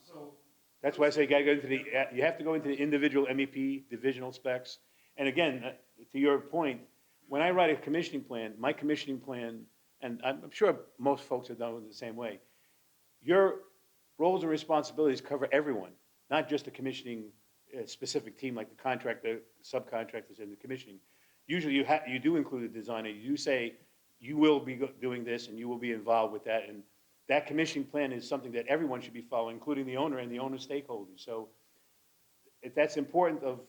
So that's why I say you have to go into the individual MEP divisional specs. And again, to your point, when I write a commissioning plan, my commissioning plan, and I'm sure most folks have done it the same way, your roles and responsibilities cover everyone, not just the commissioning specific team like the contractor, subcontractors, and the commissioning. Usually you do include a designer. You do say you will be doing this and you will be involved with that. And that commissioning plan is something that everyone should be following, including the owner and the owner stakeholders. So if that's important, of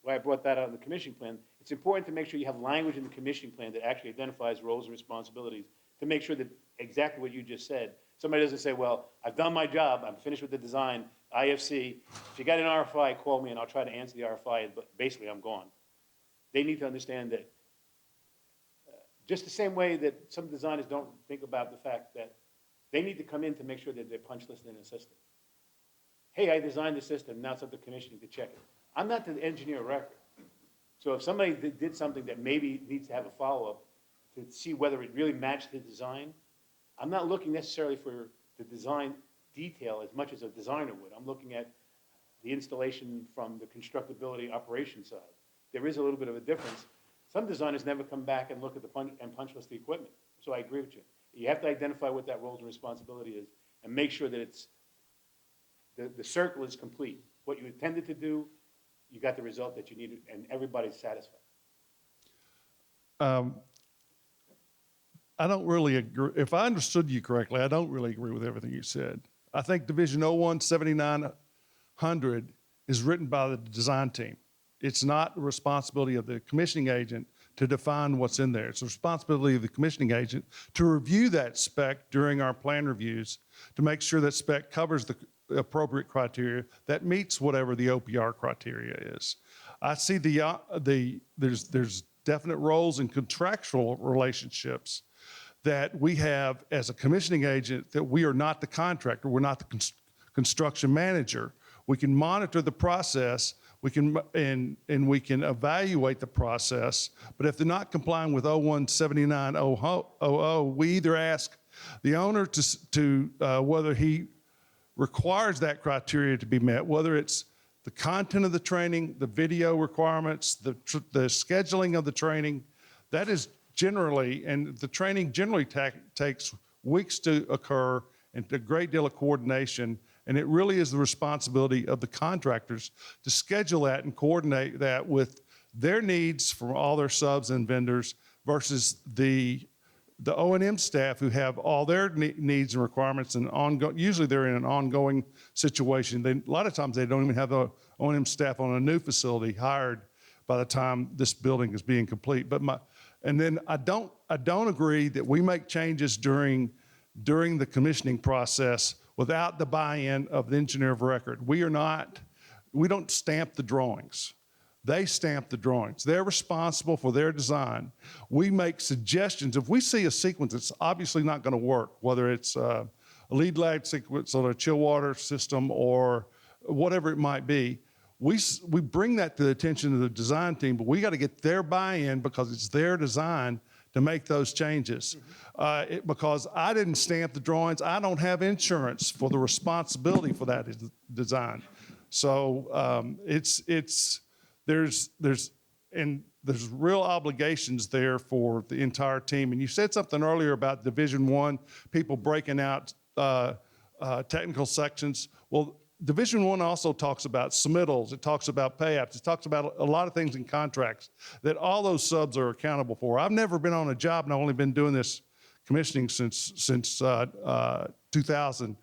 why I brought that out in the commissioning plan, it's important to make sure you have language in the commissioning plan that actually identifies roles and responsibilities to make sure that exactly what you just said. Somebody doesn't say, well, I've done my job, I'm finished with the design, IFC. If you got an RFI, call me and I'll try to answer the RFI, but basically I'm gone. They need to understand that just the same way that some designers don't think about the fact that they need to come in to make sure that they're punch listed in a system. Hey, I designed the system, now it's up to commissioning to check it. I'm not the engineer of record. So if somebody did something that maybe needs to have a follow-up to see whether it really matched the design, I'm not looking necessarily for the design detail as much as a designer would. I'm looking at the installation from the constructability operation side. There is a little bit of a difference. Some designers never come back and look at the punch list the equipment. So I agree with you. You have to identify what that role and responsibility is and make sure that it's, the circle is complete. What you intended to do, you got the result that you needed, and everybody's satisfied. I don't really agree. If I understood you correctly, I don't really agree with everything you said. I think Division 01-7900 is written by the design team. It's not the responsibility of the commissioning agent to define what's in there. It's the responsibility of the commissioning agent to review that spec during our plan reviews to make sure that spec covers the appropriate criteria that meets whatever the OPR criteria is. I see there's definite roles in contractual relationships that we have as a commissioning agent, that we are not the contractor, we're not the construction manager. We can monitor the process, we can and we can evaluate the process, but if they're not complying with 01-7900, we either ask the owner to whether he requires that criteria to be met, whether it's the content of the training, the video requirements, the scheduling of the training. That is generally, and the training generally takes weeks to occur and a great deal of coordination. And it really is the responsibility of the contractors to schedule that and coordinate that with their needs from all their subs and vendors versus the O&M staff who have all their needs and requirements and usually they're in an ongoing situation. A lot of times they don't even have the O&M staff on a new facility hired by the time this building is being complete. And then I don't agree that we make changes during the commissioning process without the buy-in of the engineer of record. We don't stamp the drawings. They stamp the drawings. They're responsible for their design. We make suggestions. If we see a sequence that's obviously not going to work, whether it's a lead lag sequence or a chill water system or whatever it might be, we bring that to the attention of the design team, but we got to get their buy-in because it's their design to make those changes. Because I didn't stamp the drawings, I don't have insurance for the responsibility for that design. So there's real obligations there for the entire team. And you said something earlier about Division 1, people breaking out technical sections. Well, Division 1 also talks about submittals, it talks about pay-apps, it talks about a lot of things in contracts that all those subs are accountable for. I've never been on a job, and I've only been doing this commissioning since 2000,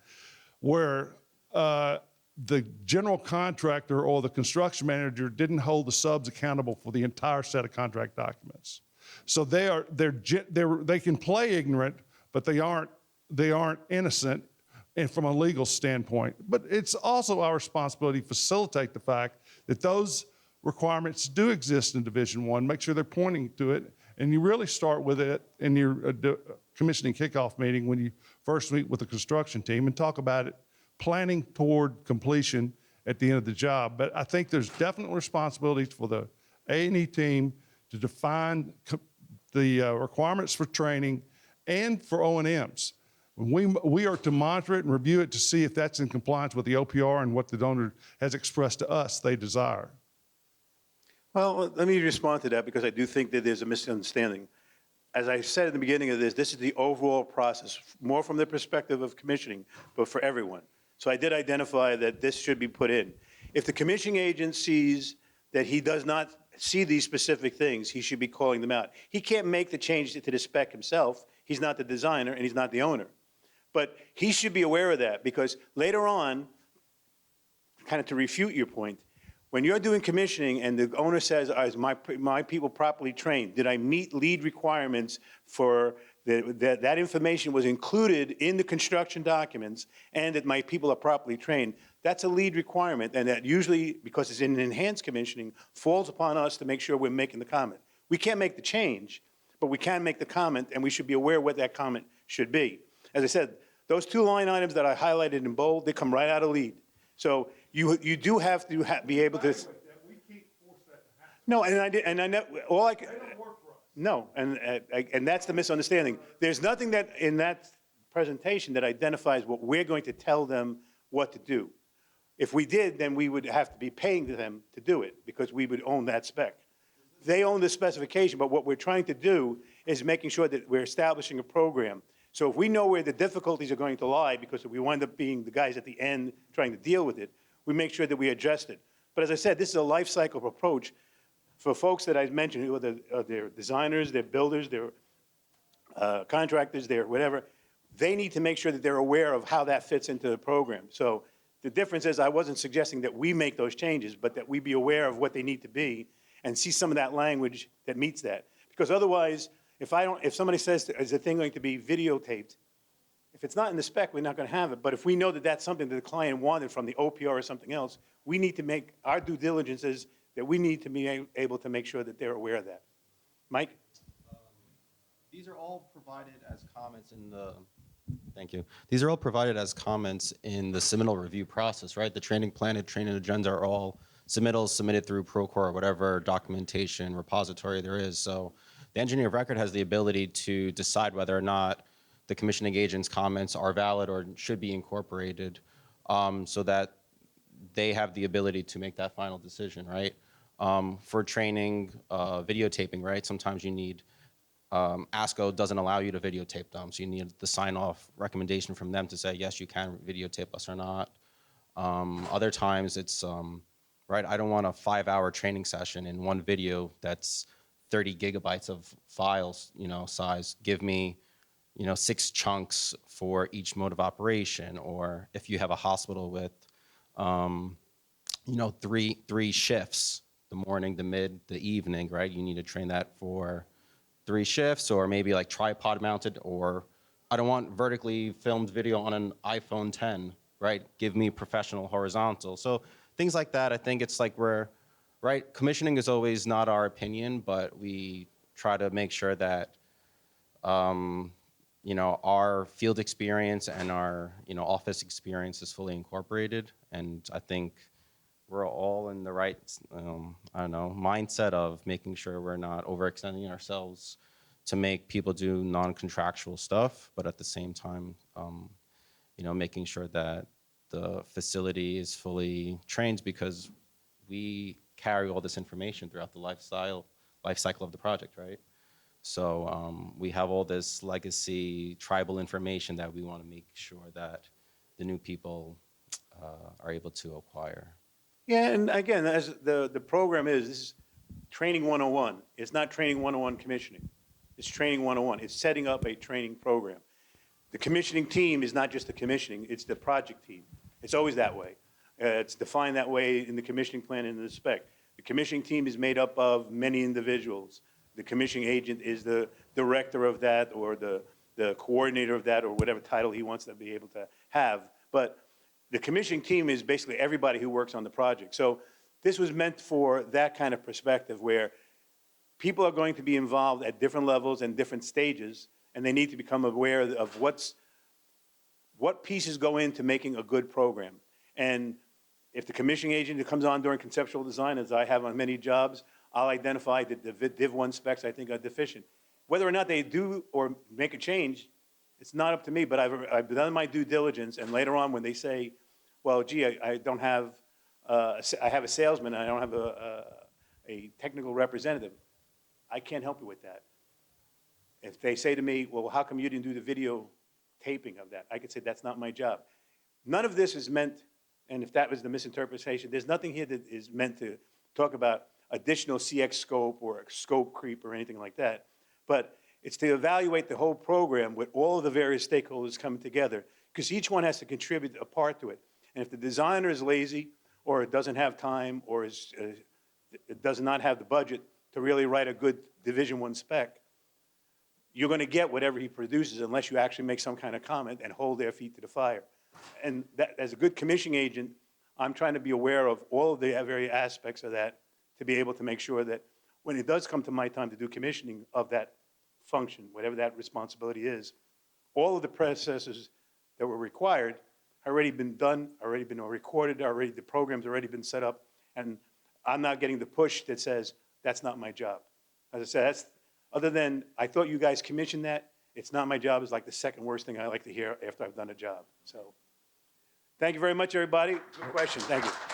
where the general contractor or the construction manager didn't hold the subs accountable for the entire set of contract documents. So they can play ignorant, but they aren't innocent. And from a legal standpoint, but it's also our responsibility to facilitate the fact that those requirements do exist in Division 1, make sure they're pointing to it, and you really start with it in your commissioning kickoff meeting when you first meet with the construction team and talk about it, planning toward completion at the end of the job. But I think there's definite responsibilities for the A&E team to define the requirements for training and for O&Ms. We are to monitor it and review it to see if that's in compliance with the OPR and what the donor has expressed to us they desire. Well, let me respond to that because I do think that there's a misunderstanding. As I said at the beginning of this is the overall process, more from the perspective of commissioning, but for everyone. So I did identify that this should be put in. If the commissioning agent sees that he does not see these specific things, he should be calling them out. He can't make the change to the spec himself. He's not the designer and he's not the owner. But he should be aware of that because later on, kind of to refute your point, when you're doing commissioning and the owner says, is my people properly trained? Did I meet lead requirements for that information was included in the construction documents and that my people are properly trained? That's a lead requirement, and that usually, because it's in enhanced commissioning, falls upon us to make sure we're making the comment. We can't make the change, but we can make the comment, and we should be aware what that comment should be. As I said, those two line items that I highlighted in bold, they come right out of lead. So you do have to be able to. We can't force that to happen. No, and I know all I can. They don't work for us. No, and that's the misunderstanding. There's nothing that in that presentation that identifies what we're going to tell them what to do. If we did, then we would have to be paying them to do it because we would own that spec. They own the specification, but what we're trying to do is making sure that we're establishing a program. So if we know where the difficulties are going to lie, because if we wind up being the guys at the end trying to deal with it, we make sure that we adjust it. But as I said, this is a life cycle approach for folks that I mentioned, who are they're designers, they're builders, they're contractors, they're whatever. They need to make sure that they're aware of how that fits into the program. So the difference is I wasn't suggesting that we make those changes, but that we be aware of what they need to be and see some of that language that meets that. Because otherwise, if somebody says, is the thing going to be videotaped? If it's not in the spec, we're not going to have it. But if we know that that's something that the client wanted from the OPR or something else, we need to make our due diligence is that we need to be able to make sure that they're aware of that. Mike? These are all provided as comments in the, thank you. These are all provided as comments in the submittal review process, right? The training plan and training agenda are all submittals submitted through Procore or whatever documentation repository there is. So the engineer of record has the ability to decide whether or not the commissioning agent's comments are valid or should be incorporated, so that they have the ability to make that final decision, right? For training, videotaping, right? Sometimes you need, ASCO doesn't allow you to videotape them, so you need the sign-off recommendation from them to say, yes, you can videotape us or not. Other times it's, right, I don't want a 5-hour training session in one video that's 30 gigabytes of files, size. Give me, 6 chunks for each mode of operation. Or if you have a hospital with, three shifts, the morning, the mid, the evening, right? You need to train that for 3 shifts, or maybe like tripod mounted, or I don't want vertically filmed video on an iPhone 10, right? Give me professional horizontal. So things like that, I think it's like right? Commissioning is always not our opinion, but we try to make sure that, our field experience and our, office experience is fully incorporated. And I think we're all in the right, mindset of making sure we're not overextending ourselves to make people do non-contractual stuff, but at the same time, making sure that the facility is fully trained, because we carry all this information throughout the life cycle of the project, right? So we have all this legacy tribal information that we want to make sure that the new people are able to acquire. Yeah, and again, as the program is, this is training 101. It's not training 101 commissioning. It's training 101. It's setting up a training program. The commissioning team is not just the commissioning, it's the project team. It's always that way. It's defined that way in the commissioning plan and in the spec. The commissioning team is made up of many individuals. The commissioning agent is the director of that, or the coordinator of that, or whatever title he wants to be able to have. But the commissioning team is basically everybody who works on the project. So this was meant for that kind of perspective, where people are going to be involved at different levels and different stages, and they need to become aware of what pieces go into making a good program. And if the commissioning agent comes on during conceptual design, as I have on many jobs, I'll identify that the Div 1 specs I think are deficient. Whether or not they do or make a change, it's not up to me, but I've done my due diligence, and later on when they say, well, gee, I don't have, I have a salesman, and I don't have a technical representative, I can't help you with that. If they say to me, well, how come you didn't do the video taping of that? I could say, that's not my job. None of this is meant, and if that was the misinterpretation, there's nothing here that is meant to talk about additional CX scope or scope creep or anything like that. But it's to evaluate the whole program with all of the various stakeholders coming together, because each one has to contribute a part to it. And if the designer is lazy, or doesn't have time, or does not have the budget to really write a good Division 1 spec, you're going to get whatever he produces unless you actually make some kind of comment and hold their feet to the fire. And that, as a good commissioning agent, I'm trying to be aware of all of the various aspects of that to be able to make sure that when it does come to my time to do commissioning of that function, whatever that responsibility is, all of the processes that were required have already been done, already been recorded, already the program's already been set up, and I'm not getting the push that says, that's not my job. As I said, other than, I thought you guys commissioned that, it's not my job is like the second worst thing I like to hear after I've done a job. So Thank you very much, everybody. Good question. Thank you.